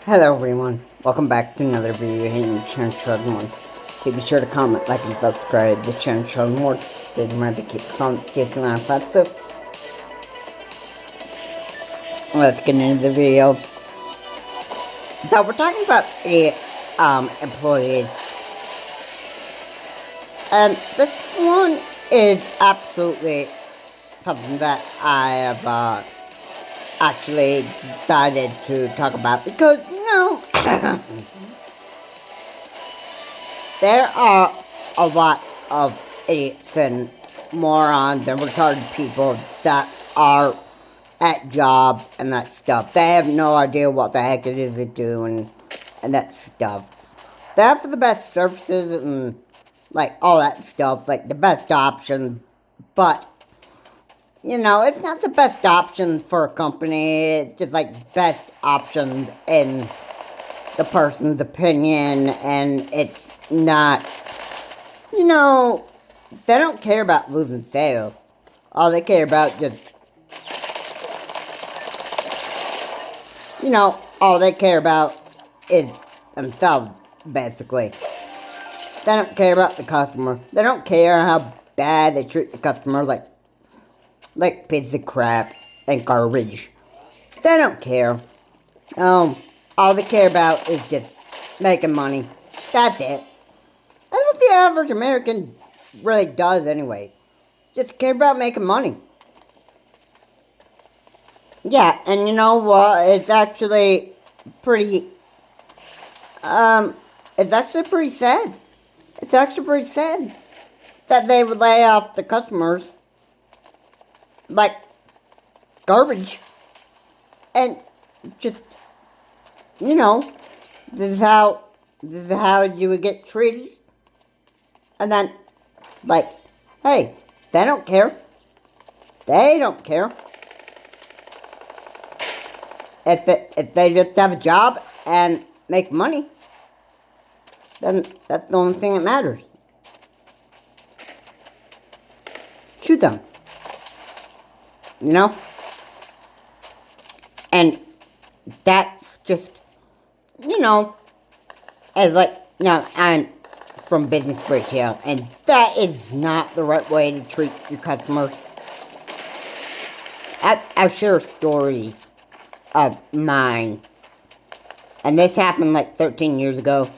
Hello everyone, welcome back to another video here in Channel Child More. Be sure to comment, like, and subscribe to Channel Child More. Please remember to keep commenting on that stuff. Let's get into the video. So we're talking about the employees. And this one is absolutely something that I have actually decided to talk about because, there are a lot of idiots and morons and retarded people that are at jobs and that stuff. They have no idea what the heck it is they do and that stuff. They have the best services and like all that stuff, like the best options, but it's not the best option for a company. It's just like best options in the person's opinion, and it's not, they don't care about losing sales. All they care about just, all they care about is themselves, basically. They don't care about the customer. They don't care how bad they treat the customer, like pieces of crap and garbage. They don't care. All they care about is just making money. That's it. That's what the average American really does anyway. Just care about making money. Yeah, and you know what? Pretty, it's actually pretty sad. It's actually pretty sad that they would lay off the customers like garbage. And just, you know, this is how you would get treated. And then, like, hey, they don't care. They don't care. If they just have a job and make money, then that's the only thing that matters to them. You know? And that's just, as like, now I'm from Business Breakdown, and that is not the right way to treat your customers. I'll share a story of mine, and this happened like 13 years ago,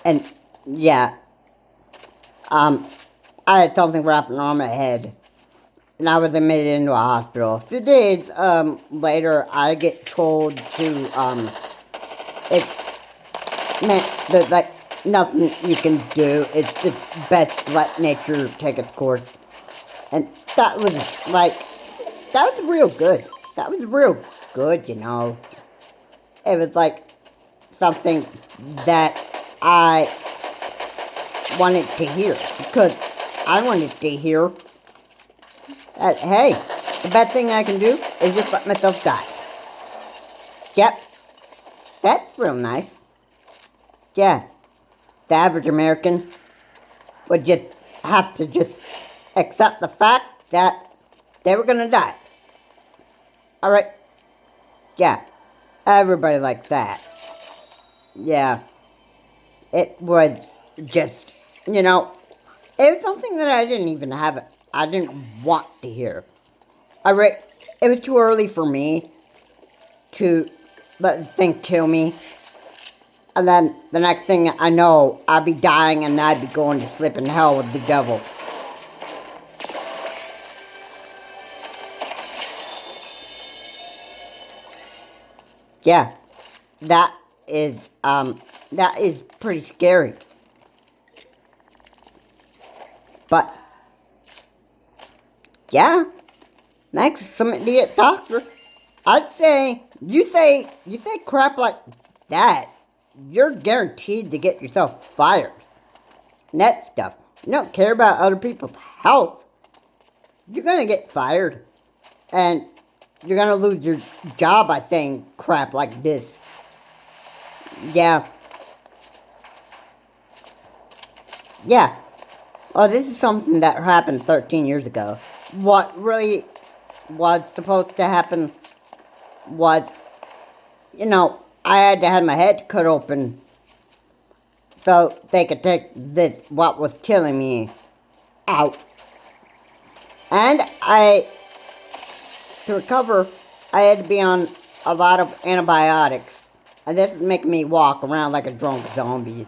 and yeah, I had something wrapped around my head, and I was admitted into a hospital. A few days later, I get told to it meant that like nothing you can do. It's just best to let nature take its course. And that was like, that was real good. That was real good, It was like something that I wanted to hear. Because I wanted to hear that, hey, the best thing I can do is just let myself die. Yep. That's real nice. Yeah. The average American would just have to just accept the fact that they were gonna die. Alright? Yeah. Everybody likes that. Yeah. It was just, it was something that I didn't even have, I didn't want to hear. Alright? It was too early for me to let the thing kill me. And then the next thing I know, I'd be dying and I'd be going to sleep in hell with the devil. Yeah, that is pretty scary. But, yeah, next, some idiot doctor. I'd say, you say crap like that, you're guaranteed to get yourself fired. And that stuff. You don't care about other people's health, you're gonna get fired. And you're gonna lose your job by saying crap like this. Yeah. Yeah. Oh, this is something that happened 13 years ago. What really was supposed to happen was I had to have my head cut open so they could take this, what was killing me, out. And to recover, I had to be on a lot of antibiotics. And this is making me walk around like a drunk zombie.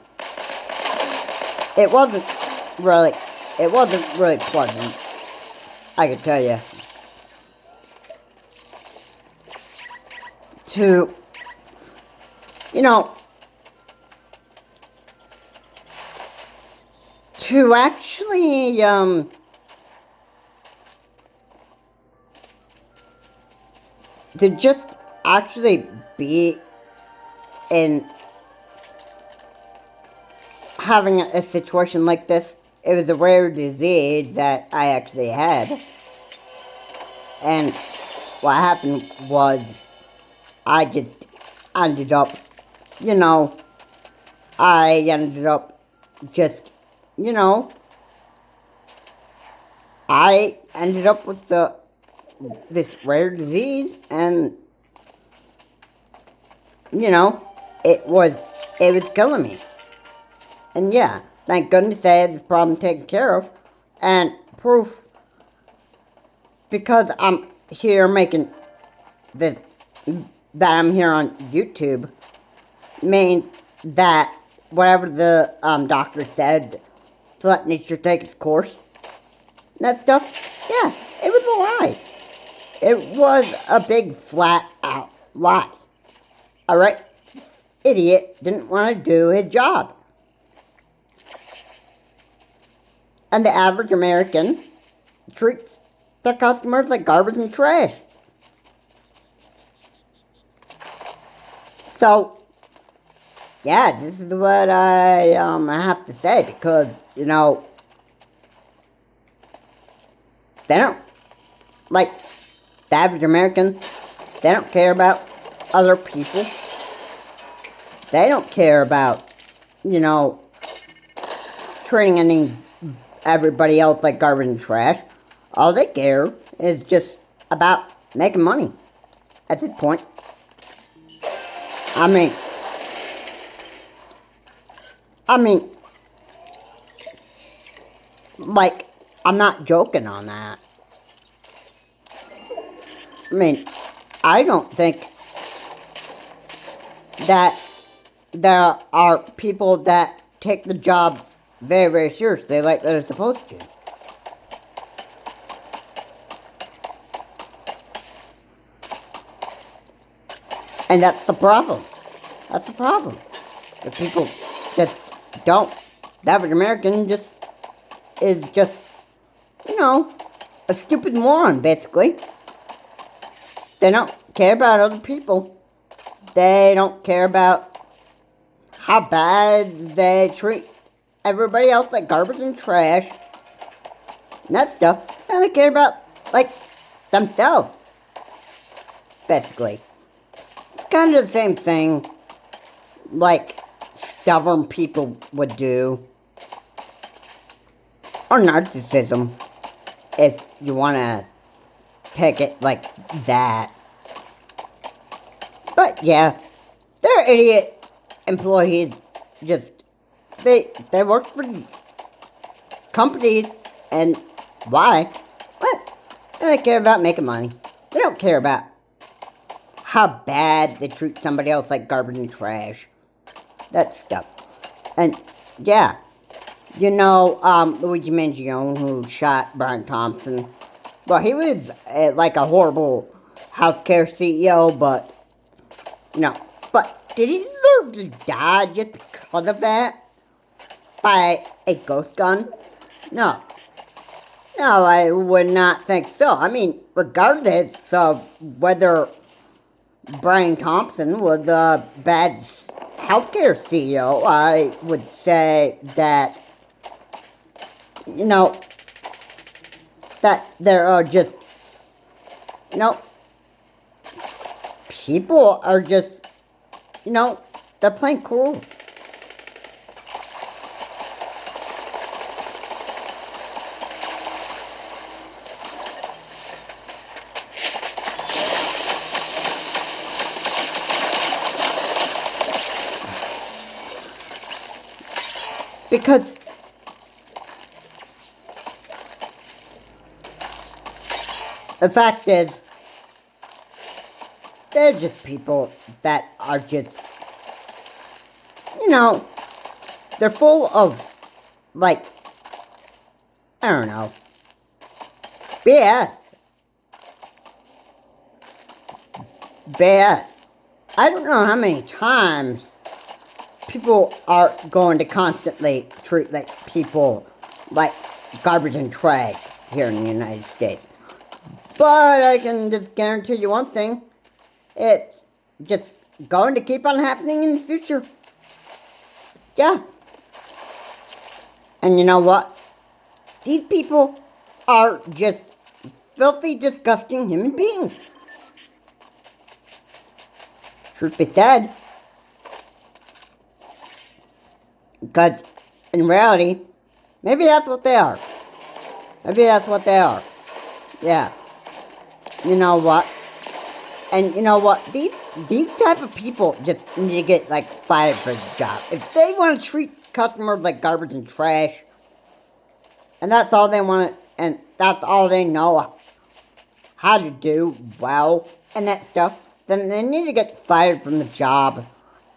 It wasn't really, pleasant, I can tell you. To, you know, to actually, to just actually be in having a situation like this. It was a rare disease that I actually had. And what happened was I just ended up, I ended up just, you know, I ended up with this rare disease, and, it was killing me. And yeah, thank goodness I had this problem taken care of. And proof, because I'm here making this, that I'm here on YouTube, means that whatever the doctor said to let nature take its course, that stuff, yeah, it was a lie. It was a big flat out lie. Alright? Idiot didn't want to do his job. And the average American treats their customers like garbage and trash. So, yeah, this is what I have to say, because, they don't, like, the average American, they don't care about other people. They don't care about, treating everybody else like garbage and trash. All they care is just about making money at this point. I mean, like, I'm not joking on that. I mean, I don't think that there are people that take the job very, very seriously like they're supposed to. And that's the problem. That's the problem. The people just don't. The average American is just, a stupid moron, basically. They don't care about other people. They don't care about how bad they treat everybody else like garbage and trash. And that stuff. They only care about, like, themselves. Basically. It's kind of the same thing like stubborn people would do. Or narcissism, if you want to take it like that. But yeah, they're idiot employees. Just, they work for companies, and why? What? They care about making money. They don't care about how bad they treat somebody else like garbage and trash. That stuff. And yeah, Luigi Mangione, who shot Brian Thompson. Well, he was like a horrible healthcare CEO, but But did he deserve to die just because of that? By a ghost gun? No. No, I would not think so. I mean, regardless of whether Brian Thompson was a bad healthcare CEO, I would say that, that there are just, people are just, they're playing cool. Because the fact is, they're just people that are just, you know, they're full of, like, I don't know, BS. BS. I don't know how many times people are going to constantly treat like people like garbage and trash here in the United States. But I can just guarantee you one thing. It's just going to keep on happening in the future. Yeah. And you know what? These people are just filthy, disgusting human beings. Truth be said. Because in reality, maybe that's what they are. Maybe that's what they are. Yeah. You know what? And you know what? These type of people just need to get like fired for the job. If they want to treat customers like garbage and trash, and that's all they want, and that's all they know how to do well, and that stuff, then they need to get fired from the job,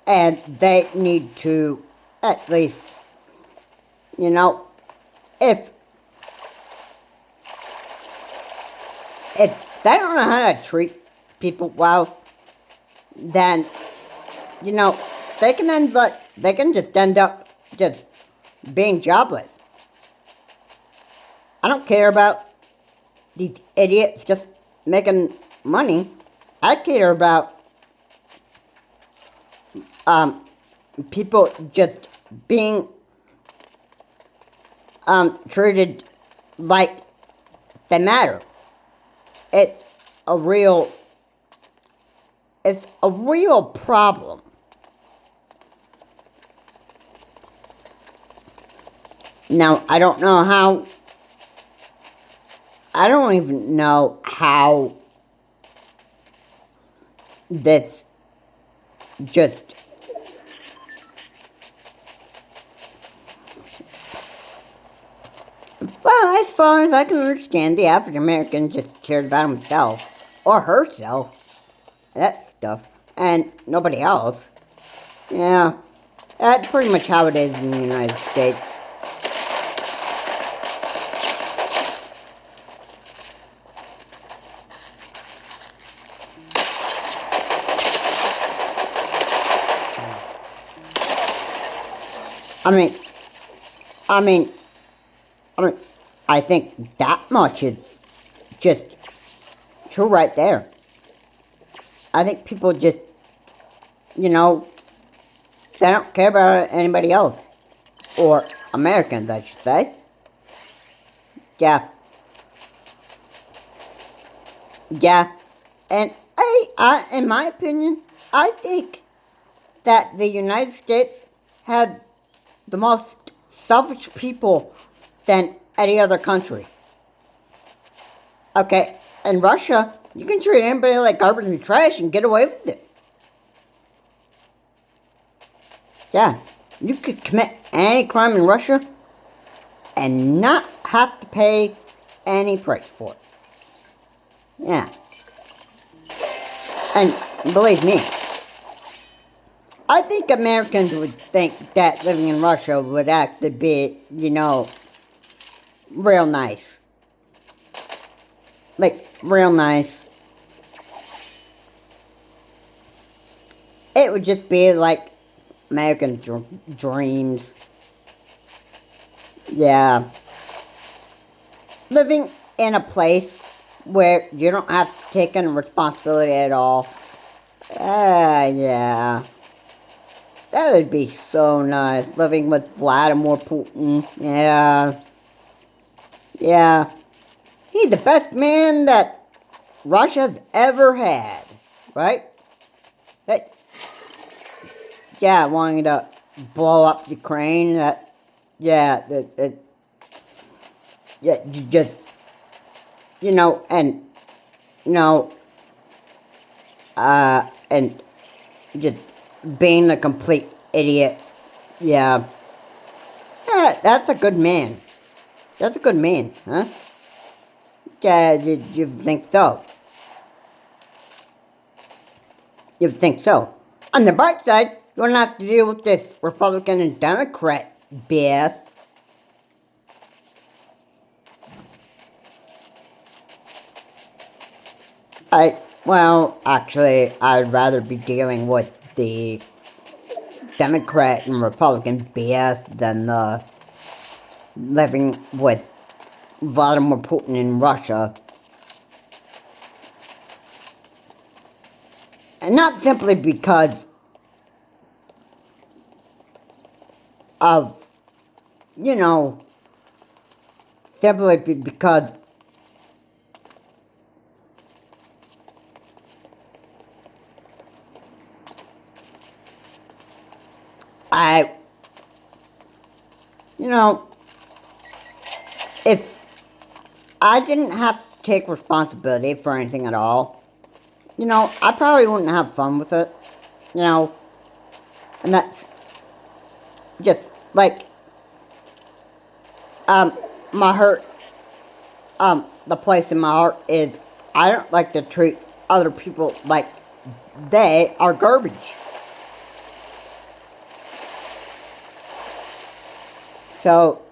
and they need to at least, you know, if they don't know how to treat people well, then, you know, they can just end up just being jobless. I don't care about these idiots just making money. I care about people just being treated like they matter. It's a real problem. Now, I don't even know how this just, well, as far as I can understand, the African American just cared about himself, or herself, that stuff, and nobody else. Yeah, that's pretty much how it is in the United States. I mean, I mean, I mean, I think that much is just true right there. I think people just, you know, they don't care about anybody else. Or Americans, I should say. Yeah. Yeah. And in my opinion, I think that the United States had the most selfish people than any other country. Okay, in Russia, you can treat anybody like garbage and trash and get away with it. Yeah, you could commit any crime in Russia and not have to pay any price for it. Yeah. And believe me, I think Americans would think that living in Russia would actually be, you know, real nice. Like, real nice. It would just be like American dreams. Yeah. Living in a place where you don't have to take any responsibility at all. Yeah. That would be so nice. Living with Vladimir Putin. Yeah. Yeah. He's the best man that Russia's ever had. Right? That, yeah, wanting to blow up Ukraine. Yeah, yeah, you just, you know, and, you know, and just being a complete idiot. Yeah. Yeah, That's a good man. That's a good man, huh? Yeah, you think so? You think so? On the bright side, you don't have to deal with this Republican and Democrat BS. Well, actually, I'd rather be dealing with the Democrat and Republican BS than the living with Vladimir Putin in Russia. And not simply because of, you know, simply because I, you know, if I didn't have to take responsibility for anything at all, I probably wouldn't have fun with it, and that's just, like, my heart, the place in my heart is, I don't like to treat other people like they are garbage. So,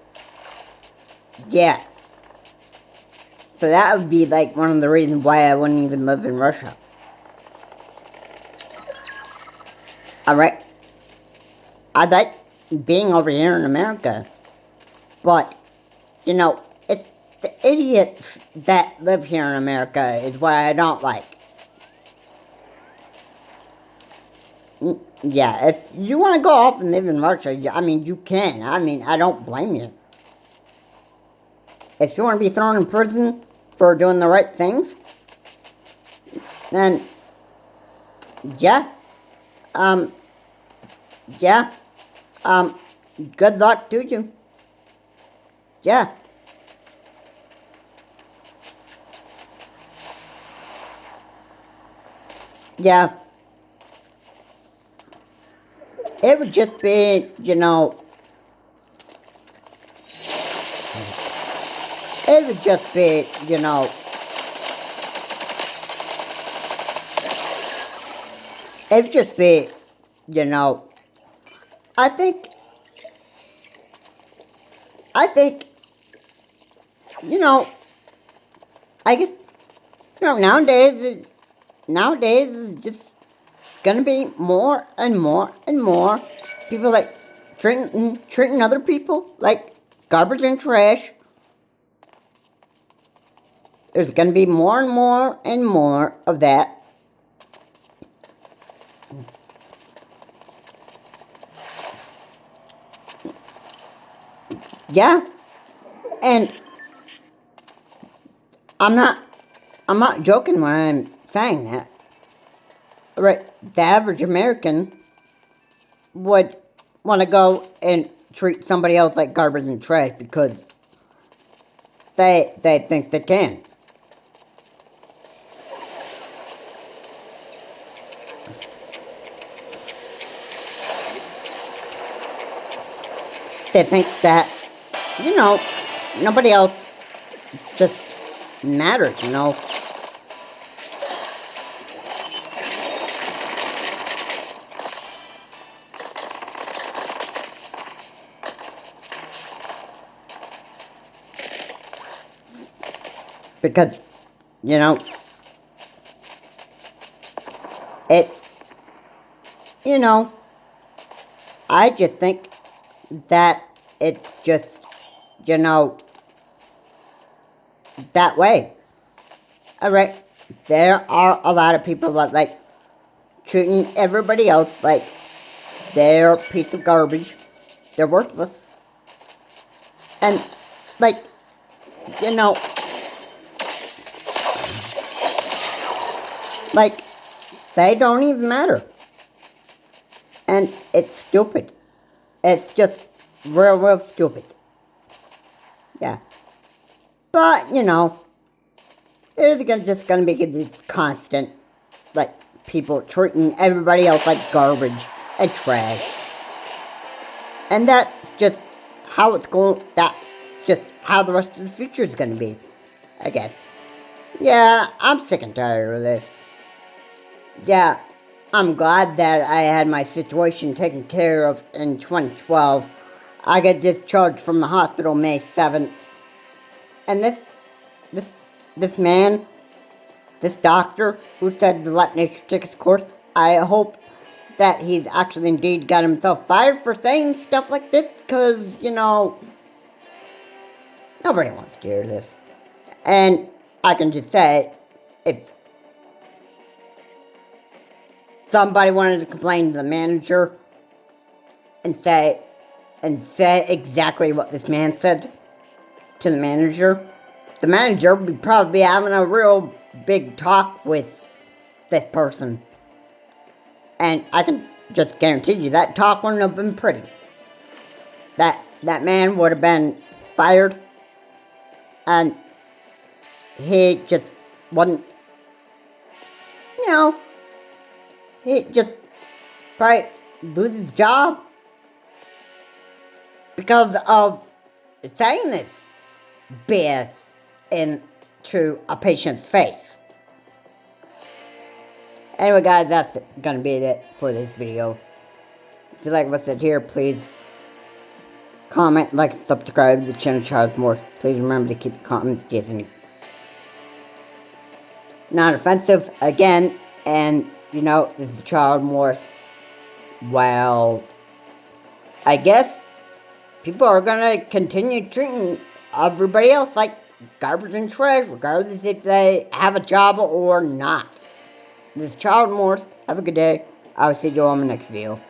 yeah. So that would be, like, one of the reasons why I wouldn't even live in Russia. Alright? I like being over here in America. But, it's the idiots that live here in America is what I don't like. Yeah, if you want to go off and live in Russia, you can. I don't blame you. If you want to be thrown in prison for doing the right things, then, yeah. Yeah. Good luck to you. Yeah. Yeah. It would just be, it would just be, it would just be, I think, I guess, nowadays it's just gonna be more and more and more people like treating other people like garbage and trash. There's gonna be more and more of that. Yeah, and I'm not I'm not joking when I'm saying that. Right, the average American would want to go and treat somebody else like garbage and trash because they think they can. They think that, nobody else just matters. Because, you know, it, you know, I just think that it's just, you know, that way. Alright, there are a lot of people that like treating everybody else like they're a piece of garbage. They're worthless. And, like, you know, like, they don't even matter. And it's stupid. It's just real stupid. Yeah. But, there's just gonna be this constant, like, people treating everybody else like garbage and trash. And that's just how it's going, that's just how the rest of the future is going to be, I guess. Yeah, I'm sick and tired of this. Yeah, I'm glad that I had my situation taken care of in 2012. I got discharged from the hospital May 7th. And this, this man, this doctor who said to let nature take its course, I hope that he's actually indeed got himself fired for saying stuff like this, because, nobody wants to hear this. And I can just say, if somebody wanted to complain to the manager and say exactly what this man said to the manager would probably be having a real big talk with this person. And I can just guarantee you that talk wouldn't have been pretty. That man would have been fired, and he just wasn't, he just probably lose his job because of saying this BS into a patient's face. Anyway, guys, that's gonna be it for this video. If you like what's said here, please comment, like, subscribe to the channel, Charles Morse. Please remember to keep your comments decent, not offensive. Again, and this is Charles Morse. Well, I guess people are gonna continue treating everybody else like garbage and trash, regardless if they have a job or not. This is Charles Morse. Have a good day. I'll see you on the next video.